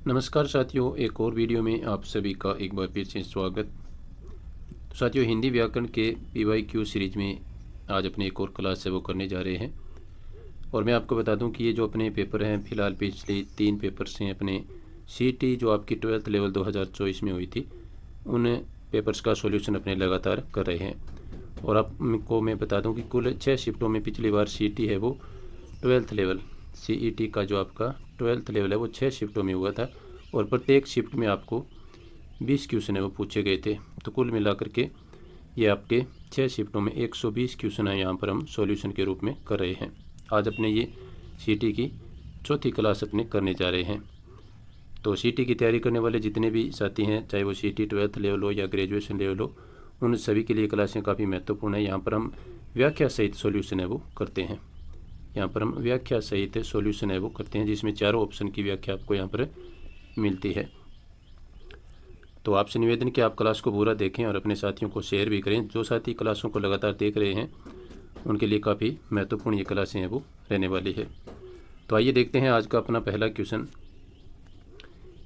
नमस्कार साथियों, एक और वीडियो में आप सभी का एक बार फिर से स्वागत। तो साथियों, हिंदी व्याकरण के PYQ सीरीज में आज अपने एक और क्लास है वो करने जा रहे हैं। और मैं आपको बता दूं कि ये जो अपने पेपर हैं, फ़िलहाल पिछले 3 पेपर्स हैं अपने CET जो आपकी 12th लेवल 2024 में हुई थी, उन पेपर्स का सॉल्यूशन अपने लगातार कर रहे हैं। और आपको मैं बता दूं कि कुल 6 शिफ्टों में पिछली बार CET है वो 12th लेवल CET का जो आपका 12th लेवल है वो 6 शिफ्टों में हुआ था। और प्रत्येक शिफ्ट में आपको 20 क्वेश्चन है वो पूछे गए थे। तो कुल मिलाकर के ये आपके 6 शिफ्टों में 120 क्वेश्चन है यहाँ पर हम सॉल्यूशन के रूप में कर रहे हैं। आज अपने ये CET की चौथी क्लास अपने करने जा रहे हैं। तो CET की तैयारी करने वाले जितने भी साथी हैं, चाहे वो CET 12th लेवल हो या ग्रेजुएशन लेवल हो, उन सभी के लिए क्लासें काफ़ी महत्वपूर्ण है। यहाँ पर हम व्याख्या सहित सॉल्यूशन है वो करते हैं। यहाँ पर हम व्याख्या सहित सॉल्यूशन है वो करते हैं, जिसमें चारों ऑप्शन की व्याख्या आपको यहाँ पर मिलती है। तो आपसे निवेदन कि आप क्लास को पूरा देखें और अपने साथियों को शेयर भी करें। जो साथी क्लासों को लगातार देख रहे हैं उनके लिए काफ़ी महत्वपूर्ण ये क्लासें हैं वो रहने वाली है। तो आइए देखते हैं आज का अपना पहला क्वेश्चन।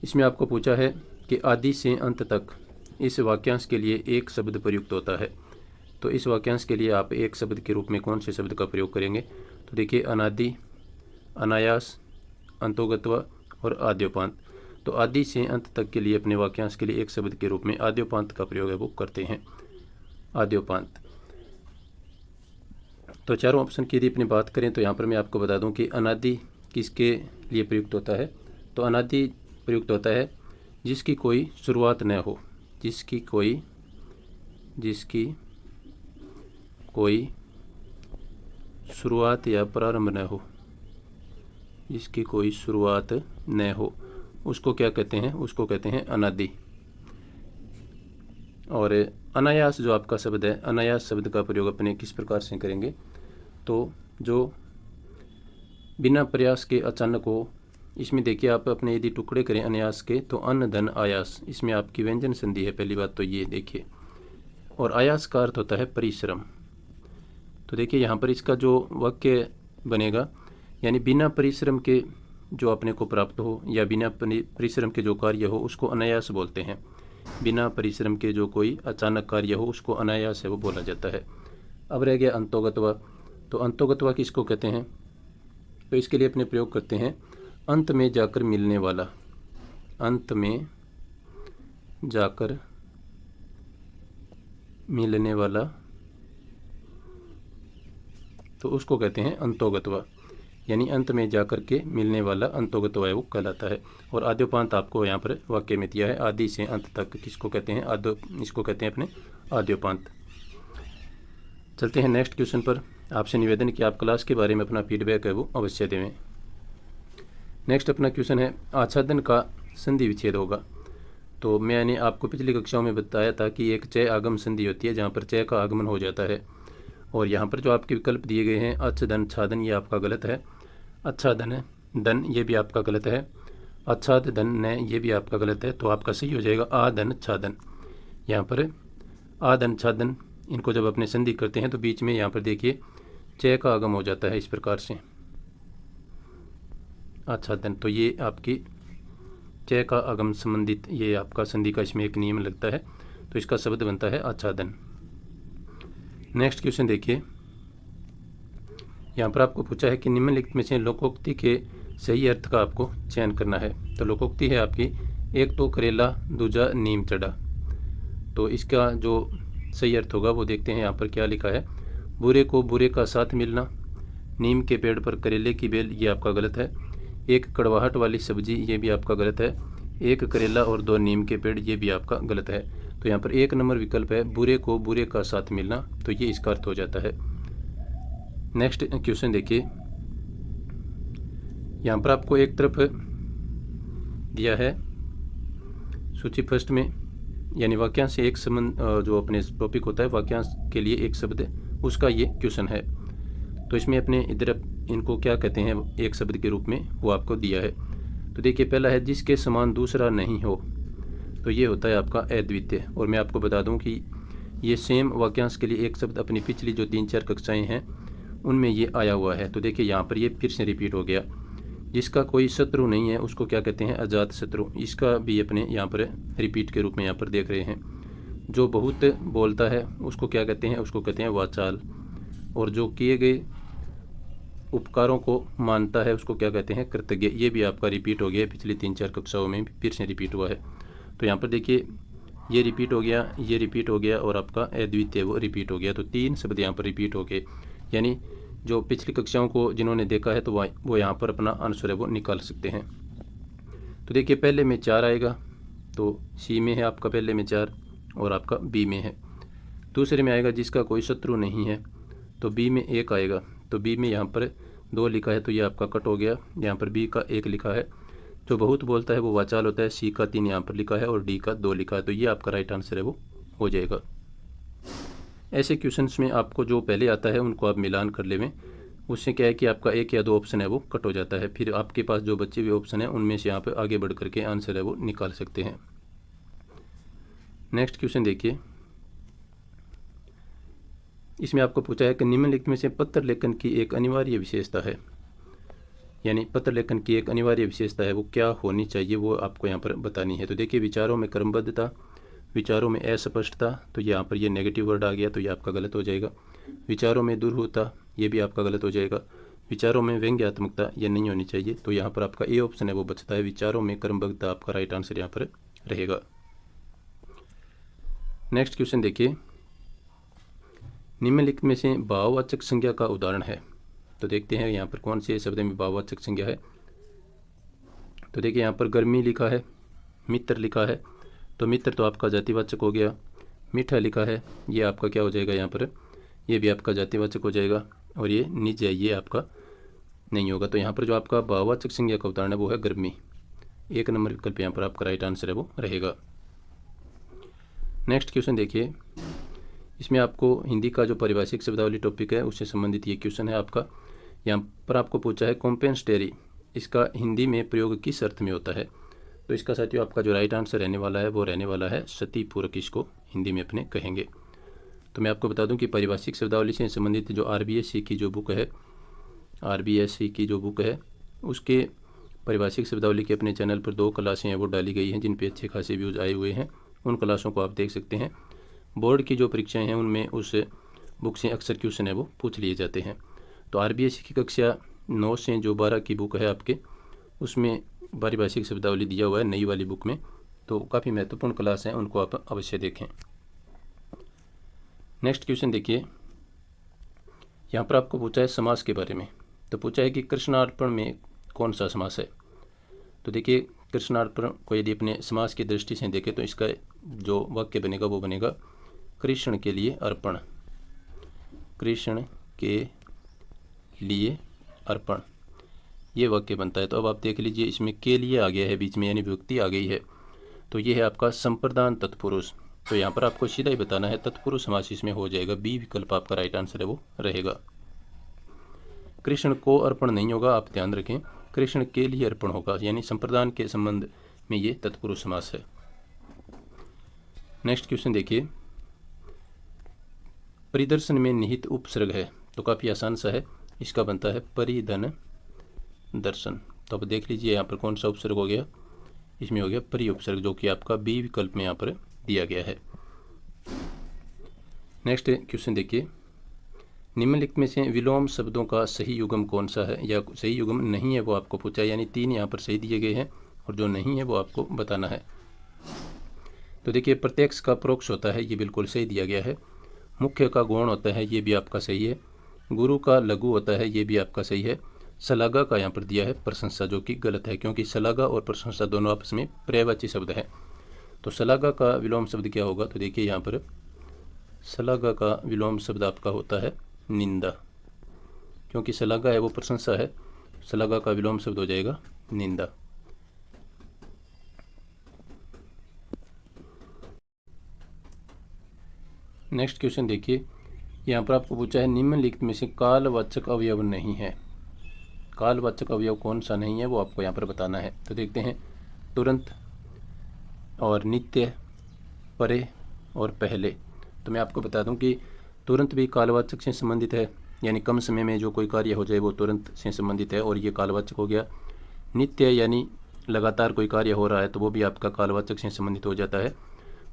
इसमें आपको पूछा है कि आदि से अंत तक इस वाक्यांश के लिए एक शब्द प्रयुक्त होता है। तो इस वाक्यांश के लिए आप एक शब्द के रूप में कौन से शब्द का प्रयोग करेंगे? तो देखिए, अनादि, अनायास, अंतोगत्वा और आद्योपांत। तो आदि से अंत तक के लिए अपने वाक्यांश के लिए एक शब्द के रूप में आद्योपांत का प्रयोग है वो करते हैं, आद्योपांत। तो चारों ऑप्शन की यदि अपनी बात करें तो यहाँ पर मैं आपको बता दूं कि अनादि किसके लिए प्रयुक्त होता है। तो अनादि प्रयुक्त होता है जिसकी कोई शुरुआत न हो, जिसकी कोई शुरुआत या प्रारंभ न हो, जिसकी कोई शुरुआत न हो, उसको क्या कहते हैं? उसको कहते हैं अनादि। और अनायास जो आपका शब्द है, अनायास शब्द का प्रयोग अपने किस प्रकार से करेंगे? तो जो बिना प्रयास के अचानक हो, इसमें देखिए आप अपने यदि टुकड़े करें अनायास के तो अन्न धन आयास, इसमें आपकी व्यंजन संधि है। पहली बात तो ये देखिए। और आयास का अर्थ होता है परिश्रम। तो देखिए यहाँ पर इसका जो वाक्य बनेगा, यानी बिना परिश्रम के जो अपने को प्राप्त हो या बिना परिश्रम के जो कार्य हो उसको अनायास बोलते हैं। बिना परिश्रम के जो कोई अचानक कार्य हो उसको अनायास है वो बोला जाता है। अब रह गया अंतोगत्वा। तो अंतोगत्वा किसको कहते हैं? तो इसके लिए अपने प्रयोग करते हैं अंत में जाकर मिलने वाला, अंत में जाकर मिलने वाला, तो उसको कहते हैं अंतोगत्वा। यानी अंत में जाकर के मिलने वाला अंतोगत्वा वो कहलाता है। और आद्योपांत आपको यहाँ पर वाक्य में दिया है, आदि से अंत तक किसको कहते हैं? इसको कहते हैं अपने आद्योपांत। चलते हैं नेक्स्ट क्वेश्चन पर। आपसे निवेदन कि आप क्लास के बारे में अपना फीडबैक है वो अवश्य दें। नेक्स्ट अपना क्वेश्चन है, आच्छादन का संधि विच्छेद होगा। तो मैंने आपको पिछली कक्षाओं में बताया था कि एक चय आगम संधि होती है जहाँ पर चय का आगमन हो जाता है। और यहाँ पर जो आपके विकल्प दिए गए हैं, अच्छधन छादन, ये आपका गलत है। अच्छादन धन ये भी आपका गलत है। अच्छाद धन न ये भी आपका गलत है। तो आपका सही हो जाएगा आधन छादन। यहाँ पर आधन छादन इनको जब अपने संधि करते हैं तो बीच में यहाँ पर देखिए चय का आगम हो जाता है इस प्रकार से, आच्छादन। तो ये आपकी चय का आगम संबंधित ये आपका संधि का इसमें एक नियम लगता है। तो इसका शब्द बनता है आच्छादन। नेक्स्ट क्वेश्चन देखिए, यहाँ पर आपको पूछा है कि निम्नलिखित में से लोकोक्ति के सही अर्थ का आपको चयन करना है। तो लोकोक्ति है आपकी, एक तो करेला, दूजा नीम चढ़ा। तो इसका जो सही अर्थ होगा वो देखते हैं यहाँ पर क्या लिखा है। बुरे को बुरे का साथ मिलना, नीम के पेड़ पर करेले की बेल, ये आपका गलत है। एक कड़वाहट वाली सब्जी, ये भी आपका गलत है। एक करेला और 2 नीम के पेड़, ये भी आपका गलत है। तो यहाँ पर 1 नंबर विकल्प है बुरे को बुरे का साथ मिलना, तो ये इसका अर्थ हो जाता है। नेक्स्ट क्वेश्चन देखिए, यहाँ पर आपको एक तरफ दिया है सूची फर्स्ट में, यानी वाक्यांश से एक संबंध जो अपने टॉपिक होता है वाक्यांश के लिए एक शब्द, उसका ये क्वेश्चन है। तो इसमें अपने इधर इनको क्या कहते हैं एक शब्द के रूप में, वो आपको दिया है। तो देखिए पहला है जिसके समान दूसरा नहीं हो, तो ये होता है आपका अद्वितीय। और मैं आपको बता दूं कि ये सेम वाक्यांश के लिए एक शब्द अपनी पिछली जो 3-4 कक्षाएं हैं उनमें ये आया हुआ है। तो देखिए यहाँ पर ये फिर से रिपीट हो गया जिसका कोई शत्रु नहीं है उसको क्या कहते हैं, अजात शत्रु। इसका भी अपने यहाँ पर रिपीट के रूप में यहाँ पर देख रहे हैं। जो बहुत बोलता है उसको क्या कहते हैं, उसको कहते हैं वाचाल। और जो किए गए उपकारों को मानता है उसको क्या कहते हैं, कृतज्ञ। ये भी आपका रिपीट हो गया, पिछली 3-4 कक्षाओं में फिर से रिपीट हुआ है। तो यहाँ पर देखिए ये रिपीट हो गया, ये रिपीट हो गया और आपका अद्वितीय वो रिपीट हो गया। तो 3 शब्द यहाँ पर रिपीट हो गए। यानी जो पिछली कक्षाओं को जिन्होंने देखा है तो वो यहाँ पर अपना आंसर है वो निकाल सकते हैं। तो देखिए पहले में 4 आएगा, तो सी में है आपका पहले में 4 और आपका बी में है। दूसरे में आएगा जिसका कोई शत्रु नहीं है, तो बी में 1 आएगा। तो बी में यहाँ पर 2 लिखा है तो ये आपका कट हो गया। यहाँ पर बी का 1 लिखा है। जो बहुत बोलता है वो वाचाल होता है, सी का 3 यहाँ पर लिखा है और डी का 2 लिखा है। तो ये आपका राइट आंसर है वो हो जाएगा। ऐसे क्वेश्चंस में आपको जो पहले आता है उनको आप मिलान कर लेवें। उससे क्या है कि आपका 1 या 2 ऑप्शन है वो कट हो जाता है। फिर आपके पास जो बचे हुए ऑप्शन है उनमें से यहाँ पर आगे बढ़ करके आंसर है वो निकाल सकते हैं। नेक्स्ट क्वेश्चन देखिए, इसमें आपको पूछा है कि निम्नलिखित में से पत्र लेखन की एक अनिवार्य विशेषता है, यानी पत्र लेखन की एक अनिवार्य विशेषता है वो क्या होनी चाहिए वो आपको यहाँ पर बतानी है। तो देखिए विचारों में क्रमबद्धता, विचारों में अस्पष्टता, तो यहाँ पर ये नेगेटिव वर्ड आ गया तो ये आपका गलत हो जाएगा। विचारों में दुर्होता, ये भी आपका गलत हो जाएगा। विचारों में व्यंग्यात्मकता, ये नहीं होनी चाहिए। तो यहाँ पर आपका ए ऑप्शन है वो बचता है, विचारों में क्रमबद्धता आपका राइट आंसर यहाँ पर रहेगा। नेक्स्ट क्वेश्चन देखिए, निम्नलिखित में से भाववाचक संज्ञा का उदाहरण है। तो देखते हैं यहाँ पर कौन से शब्द में भाववाचक संज्ञा है। तो देखिए यहाँ पर गर्मी लिखा है, मित्र लिखा है, तो मित्र तो आपका जातिवाचक हो गया। मीठा लिखा है, ये आपका क्या हो जाएगा यहाँ पर, ये भी आपका जातिवाचक हो जाएगा। और ये निज है, ये आपका नहीं होगा। तो यहाँ पर जो आपका भाववाचक संज्ञा का उदाहरण है वो है गर्मी। 1 नंबर विकल्प यहाँ पर आपका राइट आंसर है वो रहेगा। नेक्स्ट क्वेश्चन देखिए, इसमें आपको हिंदी का जो पारिभाषिक शब्दावली टॉपिक है उससे संबंधित ये क्वेश्चन है आपका। यहाँ पर आपको पूछा है कॉम्पेंसेटरी, इसका हिंदी में प्रयोग किस अर्थ में होता है। तो इसका साथियों आपका जो राइट आंसर रहने वाला है वो रहने वाला है क्षतिपूरक, इसको हिंदी में अपने कहेंगे। तो मैं आपको बता दूं कि पारिभाषिक शब्दावली से संबंधित जो RBSc की जो बुक है, RBSc की जो बुक है उसके पारिभाषिक शब्दावली के अपने चैनल पर 2 क्लासें हैं वो डाली गई हैं जिन पे अच्छे खासे व्यूज़ आए हुए हैं। उन क्लासों को आप देख सकते हैं। बोर्ड की जो परीक्षाएं हैं उनमें उस बुक से अक्सर क्वेश्चन है वो पूछ लिए जाते हैं। तो RBSc की कक्षा 9 से जो 12 की बुक है आपके, उसमें पारिभाषिक शब्दावली दिया हुआ है नई वाली बुक में। तो काफ़ी महत्वपूर्ण क्लास हैं, उनको आप अवश्य देखें। नेक्स्ट क्वेश्चन देखिए, यहाँ पर आपको पूछा है समास के बारे में। तो पूछा है कि कृष्णार्पण में कौन सा समास है। तो देखिए कृष्णार्पण को यदि अपने समास की दृष्टि से देखें तो इसका जो वाक्य बनेगा वो बनेगा कृष्ण के लिए अर्पण। कृष्ण के लिए अर्पण, ये वाक्य बनता है। तो अब आप देख लीजिए इसमें के लिए आ गया है बीच में, यानी विभक्ति आ गई है। तो ये है आपका संप्रदान तत्पुरुष। तो यहाँ पर आपको सीधा ही बताना है तत्पुरुष समास इसमें हो जाएगा। बी विकल्प आपका राइट आंसर है वो रहेगा। कृष्ण को अर्पण नहीं होगा, आप ध्यान रखें, कृष्ण के लिए अर्पण होगा, यानी संप्रदान के संबंध में ये तत्पुरुष समास है। नेक्स्ट क्वेश्चन देखिए, परिदर्शन में निहित उपसर्ग है। तो काफ़ी आसान सा है, इसका बनता है परिधन दर्शन। तो अब देख लीजिए यहाँ पर कौन सा उपसर्ग हो गया, इसमें हो गया परि उपसर्ग, जो कि आपका बी विकल्प में यहाँ पर दिया गया है। नेक्स्ट क्वेश्चन देखिए, निम्नलिखित में से विलोम शब्दों का सही युग्म कौन सा है, या सही युग्म नहीं है वो आपको पूछा है। यानी 3 यहाँ पर सही दिए गए हैं और जो नहीं है वो आपको बताना है। तो देखिए प्रत्यक्ष का परोक्ष होता है, ये बिल्कुल सही दिया गया है। मुख्य का गौण होता है, ये भी आपका सही है। गुरु का लघु होता है, ये भी आपका सही है। शलाघा का यहाँ पर दिया है प्रशंसा, जो कि गलत है, क्योंकि शलाघा और प्रशंसा दोनों आपस में पर्यायवाची शब्द है। तो शलाघा का विलोम शब्द क्या होगा। तो देखिए यहाँ पर शलाघा का विलोम शब्द आपका होता है निंदा, क्योंकि शलाघा है वो प्रशंसा है। शलाघा का विलोम शब्द हो जाएगा निंदा। नेक्स्ट क्वेश्चन देखिए, यहाँ पर आपको पूछा है निम्नलिखित में से कालवाचक अवयव नहीं है। कालवाचक अवयव कौन सा नहीं है वो आपको यहाँ पर बताना है। तो देखते हैं, तुरंत और नित्य, परे और पहले। तो मैं आपको बता दूं कि तुरंत भी कालवाचक से संबंधित है, यानी कम समय में जो कोई कार्य हो जाए वो तुरंत से संबंधित है और ये कालवाचक हो गया। नित्य यानी लगातार कोई कार्य हो रहा है तो वो भी आपका कालवाचक से संबंधित हो जाता है,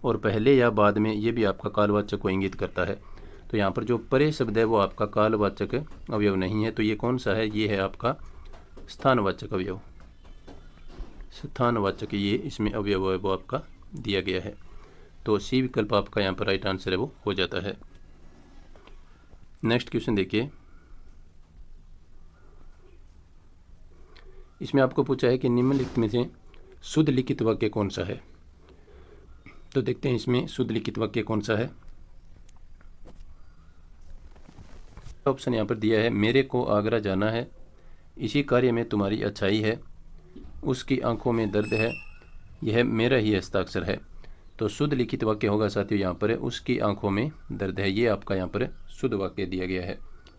और पहले या बाद में ये भी आपका कालवाचक को इंगित करता है। तो यहाँ पर जो परे शब्द है वो आपका कालवाचक अवयव नहीं है, तो ये कौन सा है, ये है आपका स्थानवाचक अवयव। स्थानवाचक ये इसमें अवयव है वो आपका दिया गया है। तो सी विकल्प आपका यहाँ पर राइट आंसर है वो हो जाता है। नेक्स्ट क्वेश्चन देखिए, इसमें आपको पूछा है कि निम्नलिखित में से शुद्ध लिखित वाक्य कौन सा है। तो देखते हैं इसमें शुद्ध लिखित वाक्य कौन सा है। ऑप्शन यहाँ पर दिया है, मेरे को आगरा जाना है, इसी कार्य में तुम्हारी अच्छाई है, उसकी आंखों में दर्द है, यह मेरा ही हस्ताक्षर है। तो शुद्ध लिखित वाक्य होगा साथियों यहाँ पर उसकी आंखों में दर्द है, ये आपका यहाँ पर शुद्ध वाक्य दिया गया है।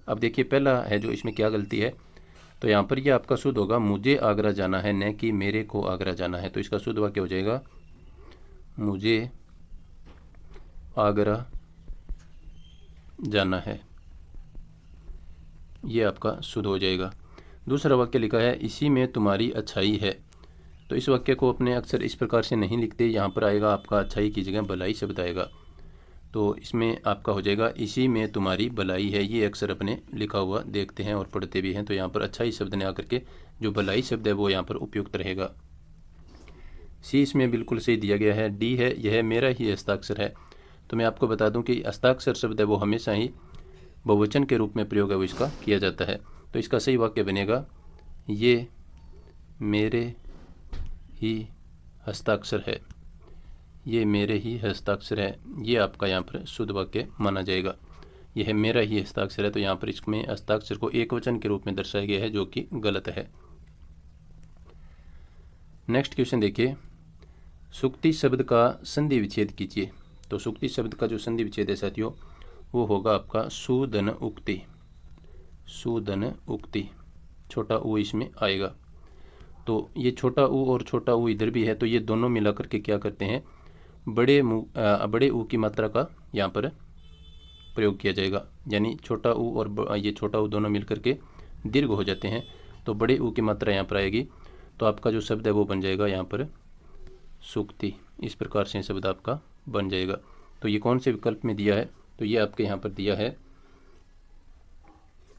अब देखिए पहला है जो इसमें क्या गलती है, तो यहाँ पर ये आपका शुद्ध होगा मुझे आगरा जाना है, न कि मेरे को आगरा जाना है। तो इसका शुद्ध वाक्य हो जाएगा मुझे आगरा जाना है, ये आपका शुद्ध हो जाएगा। दूसरा वाक्य लिखा है इसी में तुम्हारी अच्छाई है, तो इस वाक्य को अपने अक्सर इस प्रकार से नहीं लिखते, यहाँ पर आएगा आपका अच्छाई की जगह भलाई शब्द आएगा। तो इसमें आपका हो जाएगा इसी में तुम्हारी भलाई है, ये अक्सर अपने लिखा हुआ देखते हैं और पढ़ते भी हैं। तो यहाँ पर अच्छाई शब्द ने आकर के जो भलाई शब्द है वो यहाँ पर उपयुक्त रहेगा। सी इसमें बिल्कुल सही दिया गया है। डी है यह मेरा ही हस्ताक्षर है, तो मैं आपको बता दूं कि हस्ताक्षर शब्द है वो हमेशा ही बहुवचन के रूप में प्रयोग है वो इसका किया जाता है। तो इसका सही वाक्य बनेगा ये मेरे ही हस्ताक्षर है, ये मेरे ही हस्ताक्षर है, ये आपका यहाँ पर शुद्ध वाक्य माना जाएगा। यह मेरा ही हस्ताक्षर है, तो यहाँ पर इसमें हस्ताक्षर को एक वचन के रूप में दर्शाया गया है जो कि गलत है। नेक्स्ट क्वेश्चन देखिए, सुक्ति शब्द का संधि विच्छेद कीजिए। तो सुक्ति शब्द का जो संधि विच्छेद है साथियों वो होगा आपका सुधन उक्ति। सुधन उक्ति, छोटा ऊ इसमें आएगा। तो ये छोटा ऊ और छोटा ऊ इधर भी है, तो ये दोनों मिलाकर के क्या करते हैं, बड़े ऊ की मात्रा का यहाँ पर प्रयोग किया जाएगा। यानी छोटा ऊ और ये छोटा ऊ दोनों मिलकर के दीर्घ हो जाते हैं, तो बड़े ऊ की मात्रा यहाँ पर आएगी। तो आपका जो शब्द है वो बन जाएगा यहाँ पर सुक्ति। इस प्रकार से शब्द आपका बन जाएगा। तो ये कौन से विकल्प में दिया है, तो ये आपके यहाँ पर दिया है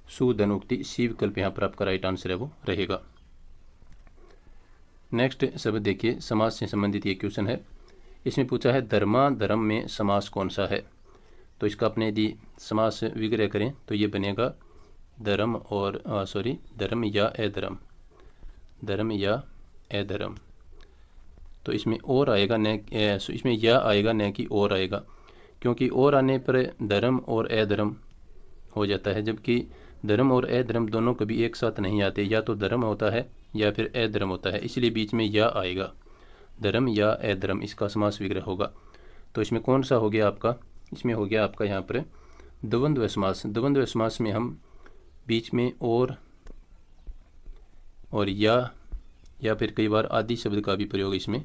सुधनुक्ति। सी विकल्प यहाँ पर आपका राइट आंसर है वो रहेगा। नेक्स्ट शब्द देखिए, समास से संबंधित ये क्वेश्चन है। इसमें पूछा है धर्मा धर्म में समास कौन सा है। तो इसका अपने यदि समास विग्रह करें तो ये बनेगा धर्म और धर्म या अधर्म, धर्म या अधर्म। तो इसमें और आएगा न, इसमें या आएगा न कि और आएगा, क्योंकि और आने पर धर्म और अधर्म हो जाता है, जबकि धर्म और अधर्म दोनों कभी एक साथ नहीं आते, या तो धर्म होता है या फिर अधर्म होता है, इसलिए बीच में या आएगा, धर्म या अधर्म, इसका समास विग्रह होगा। तो इसमें कौन सा हो गया आपका, इसमें हो गया आपका यहाँ पर द्वंद्व समास। द्वंद्व समास में हम बीच में और या फिर कई बार आदि शब्द का भी प्रयोग इसमें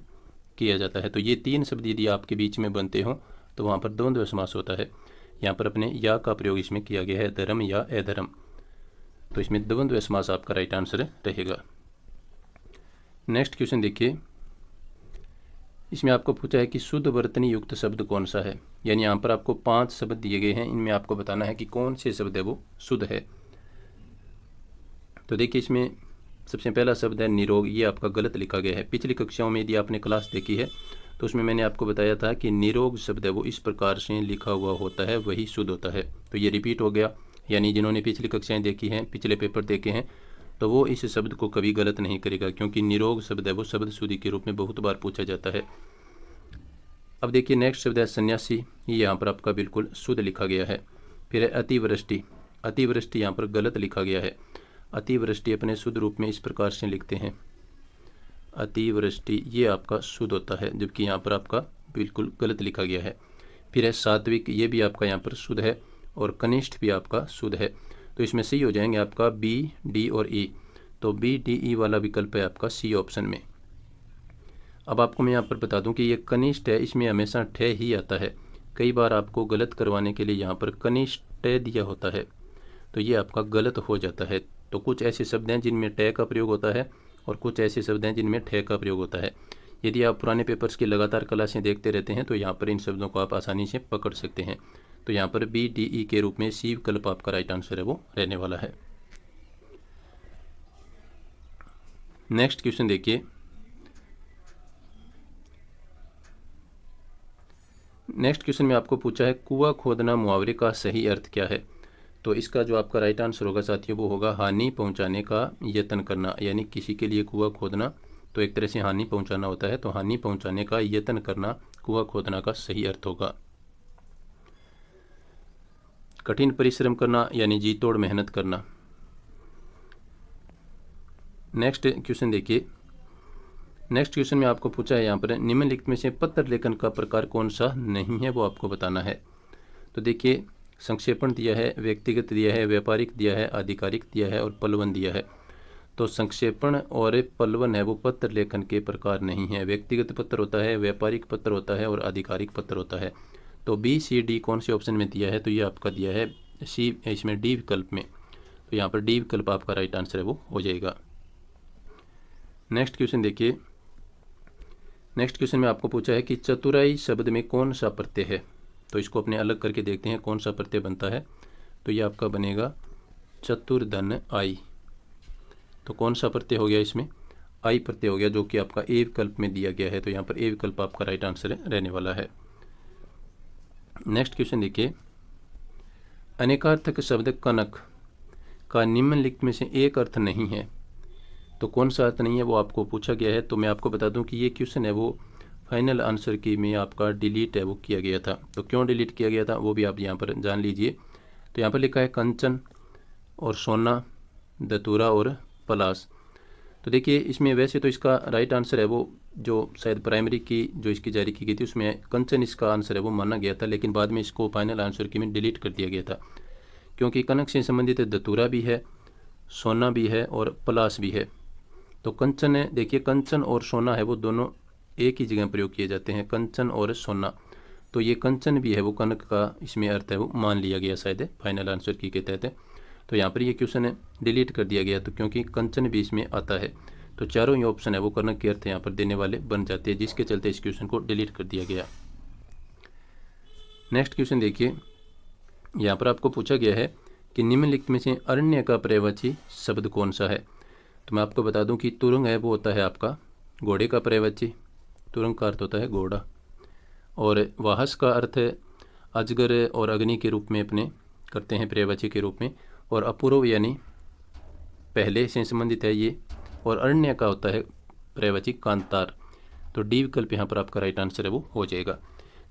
किया जाता है। तो ये तीन शब्द यदि आपके बीच में बनते हों तो वहाँ पर द्वंद्व समास होता है। यहाँ पर अपने या का प्रयोग इसमें किया गया है, धर्म या अधर्म। तो इसमें द्वंद्व समास आपका राइट आंसर रहेगा। नेक्स्ट क्वेश्चन देखिए, इसमें आपको पूछा है कि शुद्ध वर्तनी युक्त शब्द कौन सा है। यानी यहाँ पर आपको 5 शब्द दिए गए हैं, इनमें आपको बताना है कि कौन से शब्द है वो शुद्ध है। तो देखिए इसमें सबसे पहला शब्द है निरोग, ये आपका गलत लिखा गया है। पिछली कक्षाओं में यदि आपने क्लास देखी है तो उसमें मैंने आपको बताया था कि निरोग शब्द है वो इस प्रकार से लिखा हुआ होता है, वही शुद्ध होता है। तो ये रिपीट हो गया, यानी जिन्होंने पिछली कक्षाएं देखी हैं, पिछले पेपर देखे हैं, तो वो इस शब्द को कभी गलत नहीं करेगा, क्योंकि निरोग शब्द है वो शब्द शुद्धि के रूप में बहुत बार पूछा जाता है। अब देखिए नेक्स्ट शब्द है सन्यासी, ये यहाँ पर आपका बिल्कुल शुद्ध लिखा गया है। फिर है अतिवृष्टि, अतिवृष्टि यहाँ पर गलत लिखा गया है। अतिवृष्टि अपने शुद्ध रूप में इस प्रकार से लिखते हैं, अतिवृष्टि, ये आपका शुद्ध होता है, जबकि यहाँ पर आपका बिल्कुल गलत लिखा गया है। फिर है सात्विक, ये भी आपका यहाँ पर शुद्ध है, और कनिष्ठ भी आपका शुद्ध है। तो इसमें सही हो जाएंगे आपका बी, डी और ई। तो बी, डी, ई वाला विकल्प है आपका सी ऑप्शन में। अब आपको मैं यहाँ पर बता दूं कि ये कनिष्ठ है, इसमें हमेशा ठ ही आता है। कई बार आपको गलत करवाने के लिए यहाँ पर कनिष्ठ दिया होता है, तो ये आपका गलत हो जाता है। तो कुछ ऐसे शब्द हैं जिनमें ट का प्रयोग होता है और कुछ ऐसे शब्द हैं जिनमें ठे का प्रयोग होता है। यदि आप पुराने पेपर्स की लगातार क्लासें देखते रहते हैं तो यहाँ पर इन शब्दों को आप आसानी से पकड़ सकते हैं। तो यहाँ पर BDE के रूप में सी विकल्प आपका राइट आंसर है वो रहने वाला है। नेक्स्ट क्वेश्चन देखिए। नेक्स्ट क्वेश्चन में आपको पूछा है कुआं खोदना मुहावरे का सही अर्थ क्या है। तो इसका जो आपका राइट आंसर होगा साथियों वो होगा हानि पहुंचाने का यत्न करना। यानी किसी के लिए कुआं खोदना तो एक तरह से हानि पहुंचाना होता है, तो हानि पहुंचाने का यत्न करना कुआं खोदना का सही अर्थ होगा। कठिन परिश्रम करना यानी जी तोड़ मेहनत करना। नेक्स्ट क्वेश्चन देखिए। नेक्स्ट क्वेश्चन में आपको पूछा है यहाँ पर निम्नलिखित में से पत्र लेखन का प्रकार कौन सा नहीं है वो आपको बताना है। तो देखिए संक्षेपण दिया है, व्यक्तिगत दिया है, व्यापारिक दिया है, आधिकारिक दिया है और पलवन दिया है। तो संक्षेपण और पलवन है वो पत्र लेखन के प्रकार नहीं है। व्यक्तिगत पत्र होता है, व्यापारिक पत्र होता है और आधिकारिक पत्र होता है। तो BCD कौन से ऑप्शन में दिया है, तो ये आपका दिया है सी, इसमें डी विकल्प में। तो यहाँ पर डी विकल्प आपका राइट आंसर है वो हो जाएगा। नेक्स्ट क्वेश्चन देखिए। नेक्स्ट क्वेश्चन में आपको पूछा है कि चतुराई शब्द में कौन सा प्रत्यय है। तो इसको अपने अलग करके देखते हैं कौन सा प्रत्यय बनता है। तो ये आपका बनेगा चतुर्धन आई। तो कौन सा प्रत्यय हो गया इसमें, आई प्रत्यय हो गया, जो कि आपका ए विकल्प में दिया गया है। तो यहाँ पर ए विकल्प आपका राइट आंसर रहने वाला है। नेक्स्ट क्वेश्चन देखिए। अनेकार्थक शब्द कनक का निम्नलिखित में से एक अर्थ नहीं है। तो कौन सा अर्थ नहीं है वो आपको पूछा गया है। तो मैं आपको बता दूं कि ये क्वेश्चन है वो फाइनल आंसर की में आपका डिलीट है वो किया गया था। तो क्यों डिलीट किया गया था वो भी आप यहाँ पर जान लीजिए। तो यहाँ पर लिखा है कंचन और सोना, दतूरा और पलास। तो देखिए इसमें वैसे तो इसका राइट आंसर है वो जो शायद प्राइमरी की जो इसकी जारी की गई थी उसमें कंचन इसका आंसर है वो माना गया था, लेकिन बाद में इसको फाइनल आंसर की में डिलीट कर दिया गया था, क्योंकि कनक से संबंधित दतूरा भी है, सोना भी है और पलास भी है। तो कंचन है, देखिए कंचन और सोना है वो दोनों एक ही जगह प्रयोग किए जाते हैं, कंचन और सोना। तो ये कंचन भी है वो कनक का इसमें अर्थ है वो मान लिया गया शायद फाइनल आंसर की के तहत। तो यहाँ पर ये क्वेश्चन है डिलीट कर दिया गया, तो क्योंकि कंचन भी इसमें आता है। तो चारों ही ऑप्शन है वो कनक के अर्थ यहाँ पर देने वाले बन जाते हैं, जिसके चलते इस क्वेश्चन को डिलीट कर दिया गया। नेक्स्ट क्वेश्चन देखिए। यहाँ पर आपको पूछा गया है कि निम्नलिखित में से अरण्य का पर्यायवाची शब्द कौन सा है। तो मैं आपको बता दूं कि तुरंग है वो होता है आपका घोड़े का पर्यायवाची। तुरंग का अर्थ होता है घोड़ा। और वाहस का अर्थ है अजगर और अग्नि के रूप में अपने करते हैं पर्यायवाची के रूप में। और अपूर्व यानी पहले से संबंधित है ये। और अरण्य का होता है पर्यायवाची कांतार। तो डी विकल्प यहाँ पर आपका राइट आंसर है वो हो जाएगा।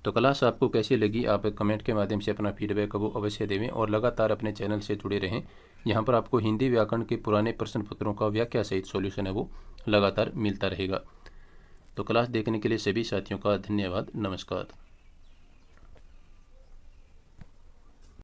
तो क्लास आपको कैसी लगी आप कमेंट के माध्यम से अपना फीडबैक वो अवश्य देवें और लगातार अपने चैनल से जुड़े रहें। यहाँ पर आपको हिंदी व्याकरण के पुराने प्रश्न पत्रों का व्याख्या सहित सॉल्यूशन है वो लगातार मिलता रहेगा। तो क्लास देखने के लिए सभी साथियों का धन्यवाद। नमस्कार।